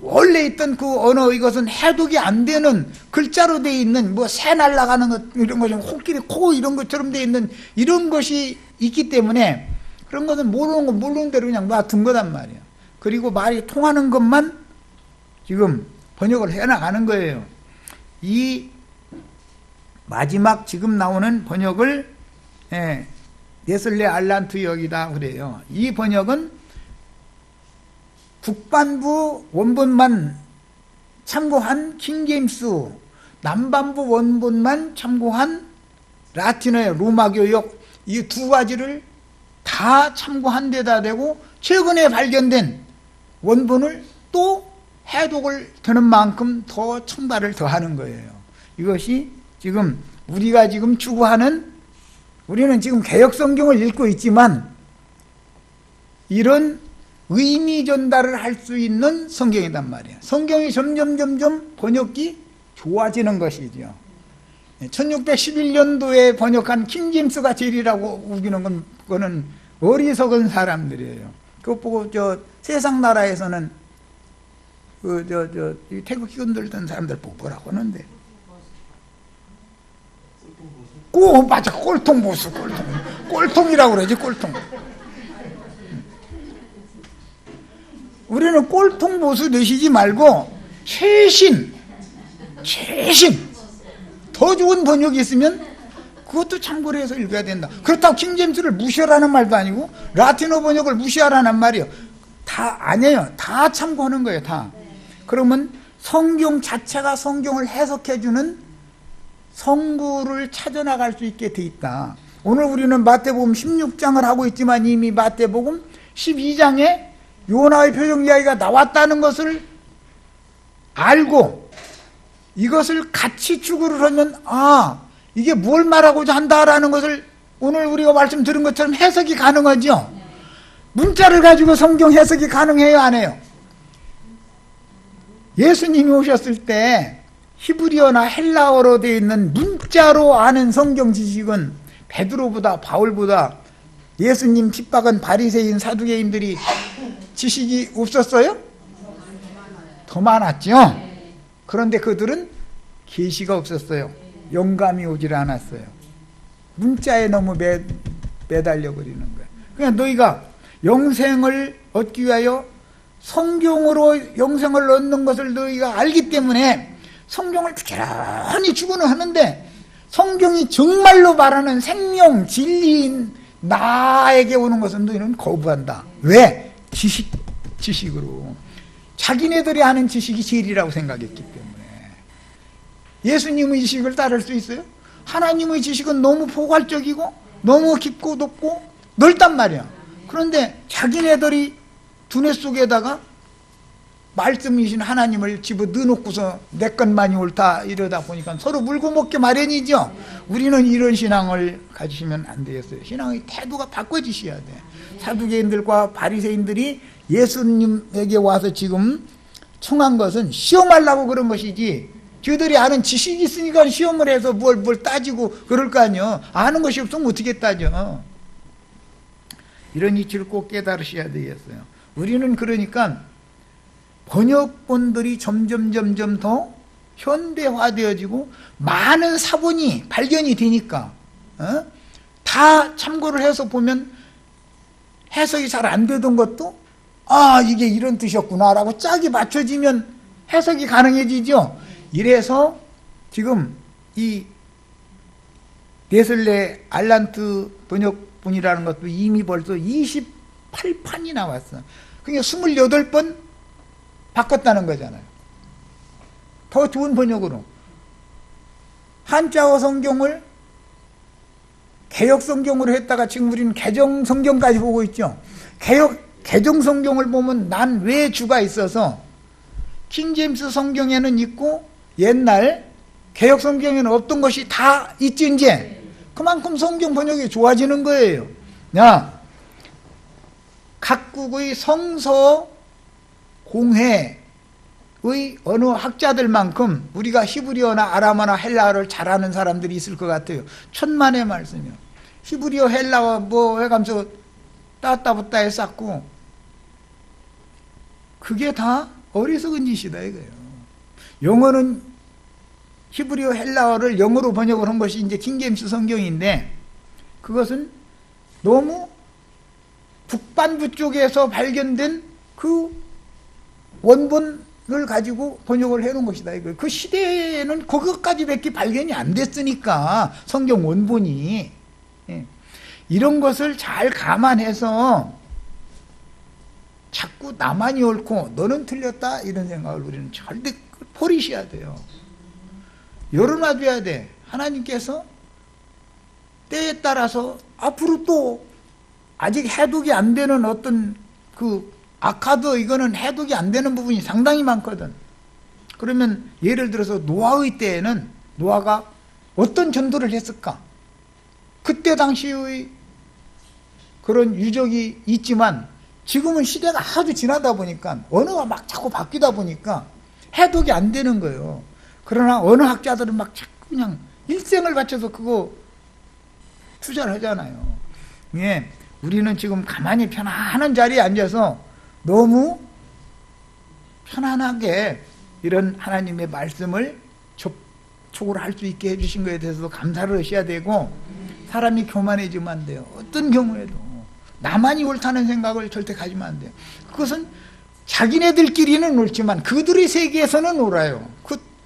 Speaker 1: 원래 있던 그 언어, 이것은 해독이 안 되는 글자로 되어 있는 새 날아가는 것, 이런 것, 코끼리 코 이런 것처럼 되어 있는 이런 것이 있기 때문에 그런 것은 모르는 거 모르는 대로 그냥 놔둔 거단 말이야. 그리고 말이 통하는 것만 지금 번역을 해나가는 거예요. 이 마지막 지금 나오는 번역을 네슬레 알란트 역이다 그래요. 이 번역은 북반부 원본만 참고한 킹제임스, 남반부 원본만 참고한 라틴어의 로마교 역, 이 두 가지를 다 참고한 데다 대고 최근에 발견된 원본을 또 해독을 되는 만큼 더 첨가를 더 하는 거예요. 이것이 지금 우리가 지금 추구하는, 우리는 지금 개역 성경을 읽고 있지만 이런 의미 전달을 할 수 있는 성경이란 말이에요. 성경이 점점 번역이 좋아지는 것이죠. 1611년도에 번역한 킹제임스가 제일이라고 우기는 건, 그거는 어리석은 사람들이에요. 그것 보고 세상 나라에서는 이 태극기 흔들던 사람들 보고 뭐라고 하는데, 맞아, 꼴통 보수, 꼴통이라고 그러지, 꼴통. 우리는 꼴통 보수 되시지 말고 최신 더 좋은 번역이 있으면 그것도 참고를 해서 읽어야 된다. 그렇다고 킹제임스를 무시하라는 말도 아니고 라틴어 번역을 무시하라는 말이에요. 다 아니에요. 다 참고하는 거예요, 다. 그러면 성경 자체가 성경을 해석해주는 성구를 찾아나갈 수 있게 돼 있다. 오늘 우리는 마태복음 16장을 하고 있지만 이미 마태복음 12장에 요나의 표적 이야기가 나왔다는 것을 알고 이것을 같이 추구를 하면, 이게 뭘 말하고자 한다라는 것을 오늘 우리가 말씀 들은 것처럼 해석이 가능하죠. 문자를 가지고 성경 해석이 가능해요, 안 해요? 예수님이 오셨을 때 히브리어나 헬라어로 되어 있는 문자로 아는 성경 지식은 베드로보다 바울보다 예수님 핍박은 바리새인 사두개인들이 지식이 없었어요? 더 많았죠. 그런데 그들은 계시가 없었어요. 영감이 오질 않았어요. 문자에 너무 매달려 버리는 거예요. 그냥 너희가 영생을 얻기 위하여 성경으로 영생을 얻는 것을 너희가 알기 때문에 성경을 부지런히 추구는 하는데, 성경이 정말로 말하는 생명, 진리인 나에게 오는 것은 너희는 거부한다. 왜? 지식으로. 자기네들이 아는 지식이 진리라고 생각했기 때문에. 예수님의 지식을 따를 수 있어요? 하나님의 지식은 너무 포괄적이고 너무 깊고 높고 넓단 말이야. 그런데 자기네들이 두뇌 속에다가 말씀이신 하나님을 집어 넣어놓고서 내 것만이 옳다 이러다 보니까 서로 물고 먹기 마련이죠. 우리는 이런 신앙을 가지시면 안 되겠어요. 신앙의 태도가 바꿔지셔야 돼. 사두개인들과 바리새인들이 예수님에게 와서 지금 청한 것은 시험하려고 그런 것이지, 저들이 아는 지식이 있으니까 시험을 해서 뭘 따지고 그럴 거 아니에요. 아는 것이 없으면 어떻게 따져. 이런 이치를 꼭 깨달으셔야 되겠어요. 우리는 그러니까 번역본들이 점점 더 현대화되어지고 많은 사본이 발견이 되니까 다 참고를 해서 보면 해석이 잘 안 되던 것도 이게 이런 뜻이었구나 라고 짝이 맞춰지면 해석이 가능해지죠. 이래서 지금 이 네슬레 알란트 번역본이라는 것도 이미 벌써 28판이 나왔어. 그러니까 28번 바꿨다는 거잖아요. 더 좋은 번역으로. 한자어 성경을 개역 성경으로 했다가 지금 우리는 개정 성경까지 보고 있죠. 개정 성경을 보면 난 왜 주가 있어서 킹제임스 성경에는 있고 옛날 개역 성경에는 없던 것이 다 있지 이제. 그만큼 성경 번역이 좋아지는 거예요. 각국의 성서 공회의 어느 학자들만큼 우리가 히브리어나 아람어나 헬라어를 잘하는 사람들이 있을 것 같아요. 천만의 말씀이요. 히브리어 헬라어 해가면서 따따붙다 했었고, 그게 다 어리석은 짓이다 이거예요. 영어는 히브리어 헬라어를 영어로 번역을 한 것이 이제 킹제임스 성경인데, 그것은 너무 북반부 쪽에서 발견된 그 원본을 가지고 번역을 해놓은 것이다 이거예요. 그 시대에는 그것까지밖에 발견이 안 됐으니까 성경 원본이. 이런 것을 잘 감안해서 자꾸 나만이 옳고 너는 틀렸다 이런 생각을 우리는 절대 버리셔야 돼요. 열어놔줘야 돼. 하나님께서 때에 따라서 앞으로 또 아직 해독이 안 되는 어떤 아카도 이거는 해독이 안 되는 부분이 상당히 많거든. 그러면 예를 들어서 노아의 때에는 노아가 어떤 전도를 했을까? 그때 당시의 그런 유적이 있지만 지금은 시대가 아주 지나다 보니까 언어가 막 자꾸 바뀌다 보니까 해독이 안 되는 거예요. 그러나 언어학자들은 막 자꾸 그냥 일생을 바쳐서 그거 투자를 하잖아요. 예, 우리는 지금 가만히 편안한 자리에 앉아서 너무 편안하게 이런 하나님의 말씀을 접촉을 할 수 있게 해주신 것에 대해서도 감사를 하셔야 되고, 사람이 교만해지면 안 돼요. 어떤 경우에도 나만이 옳다는 생각을 절대 가지면 안 돼요. 그것은 자기네들끼리는 옳지만 그들의 세계에서는 옳아요.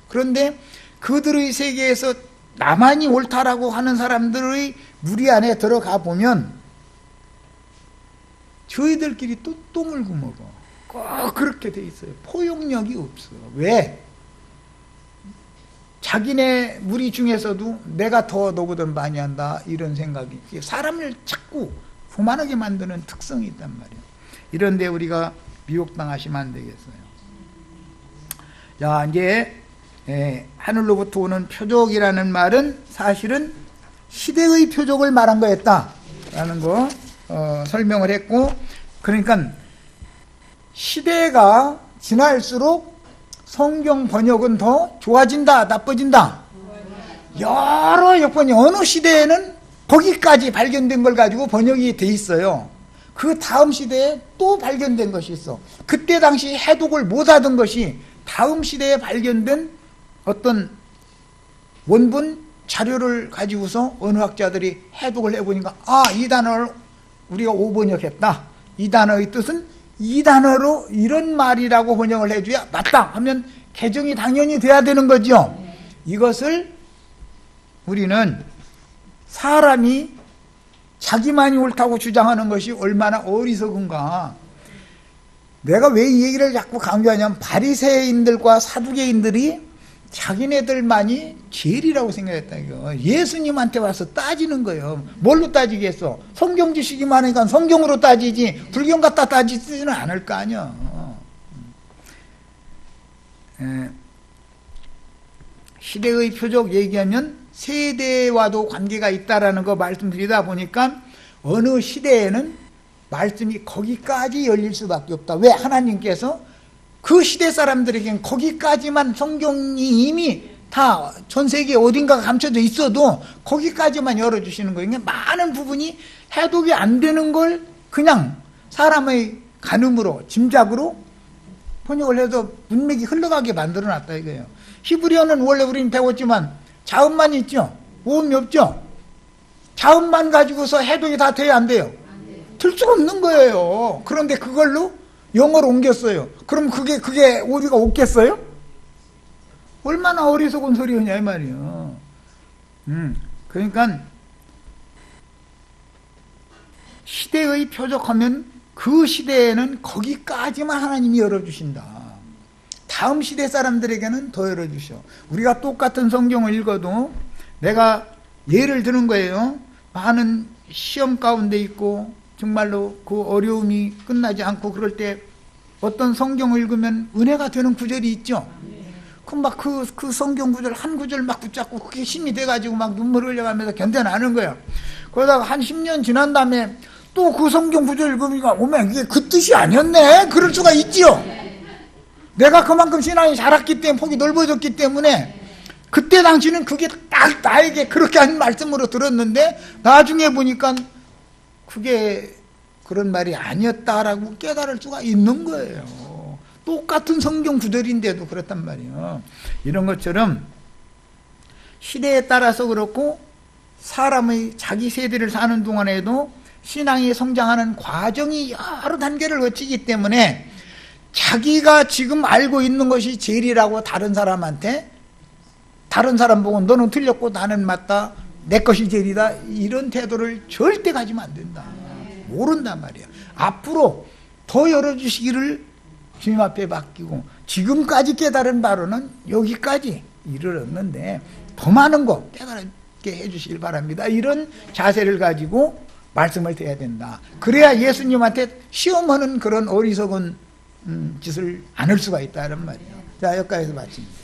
Speaker 1: 그런데 그들의 세계에서 나만이 옳다라고 하는 사람들의 무리 안에 들어가 보면 저희들끼리 또 똥을 구먹어. 꼭 그렇게 돼 있어요. 포용력이 없어. 왜? 자기네 무리 중에서도 내가 더 너보다 많이 한다 이런 생각이, 사람을 자꾸 교만하게 만드는 특성이 있단 말이에요. 이런데 우리가 미혹당하시면 안 되겠어요. 자, 이제 하늘로부터 오는 표적이라는 말은 사실은 시대의 표적을 말한 거였다라는 거 설명을 했고, 그러니까 시대가 지날수록 성경 번역은 더 좋아진다, 나빠진다? 여러 여건이, 어느 시대에는 거기까지 발견된 걸 가지고 번역이 돼 있어요. 그 다음 시대에 또 발견된 것이 있어. 그때 당시 해독을 못하던 것이 다음 시대에 발견된 어떤 원본 자료를 가지고서 언어학자들이 해독을 해보니까, 이 단어를 우리가 오번역했다. 이 단어의 뜻은 이 단어로 이런 말이라고 번역을 해줘야 맞다 하면 개정이 당연히 돼야 되는 거죠. 이것을 우리는 사람이 자기만이 옳다고 주장하는 것이 얼마나 어리석은가. 내가 왜 이 얘기를 자꾸 강조하냐면, 바리새인들과 사두개인들이 자기네들만이 제일이라고 생각했다 이거. 예수님한테 와서 따지는 거예요. 뭘로 따지겠어? 성경 지식이 많으니까 성경으로 따지지 불경 갖다 따지지는 않을 거 아니야. 시대의 표적 얘기하면 세대와도 관계가 있다라는 거 말씀드리다 보니까 어느 시대에는 말씀이 거기까지 열릴 수밖에 없다. 왜? 하나님께서 그 시대 사람들에겐 거기까지만, 성경이 이미 다 전 세계 어딘가 감춰져 있어도 거기까지만 열어주시는 거예요. 많은 부분이 해독이 안 되는 걸 그냥 사람의 간음으로, 짐작으로 번역을 해서 문맥이 흘러가게 만들어 놨다 이거예요. 히브리어는 원래 우리는 배웠지만 자음만 있죠? 모음이 없죠? 자음만 가지고서 해독이 다 돼야 안 돼요? 될 수가 없는 거예요. 그런데 그걸로 영어로 옮겼어요. 그럼 그게 우리가 옳겠어요? 얼마나 어리석은 소리냐 이 말이에요. 그러니까 시대의 표적하면 그 시대에는 거기까지만 하나님이 열어주신다. 다음 시대 사람들에게는 더 열어주셔. 우리가 똑같은 성경을 읽어도 내가 예를 드는 거예요. 많은 시험 가운데 있고 정말로 그 어려움이 끝나지 않고 그럴 때 어떤 성경을 읽으면 은혜가 되는 구절이 있죠. 그럼 막 그 성경 구절 한 구절 막 붙잡고 그게 힘이 돼가지고 막 눈물 흘려가면서 견뎌나는 거예요. 그러다가 한 10년 지난 다음에 또 그 성경 구절 읽으니까 오면 이게 그 뜻이 아니었네. 그럴 수가 있지요. 내가 그만큼 신앙이 자랐기 때문에, 폭이 넓어졌기 때문에 그때 당시는 그게 딱 나에게 그렇게 한 말씀으로 들었는데 나중에 보니까 그게 그런 말이 아니었다라고 깨달을 수가 있는 거예요. 똑같은 성경 구절인데도 그렇단 말이에요. 이런 것처럼 시대에 따라서 그렇고 사람의 자기 세대를 사는 동안에도 신앙이 성장하는 과정이 여러 단계를 거치기 때문에 자기가 지금 알고 있는 것이 제일이라고 다른 사람한테, 다른 사람 보고 너는 틀렸고 나는 맞다, 내 것이 제일이다, 이런 태도를 절대 가지면 안 된다. 모른단 말이야. 앞으로 더 열어주시기를 주님 앞에 맡기고, 지금까지 깨달은 바로는 여기까지 이르렀는데 더 많은 거 깨달게 해주시길 바랍니다. 이런 자세를 가지고 말씀을 드려야 된다. 그래야 예수님한테 시험하는 그런 어리석은 짓을 안 할 수가 있다는 말이에요. 자, 여기까지서 마칩니다.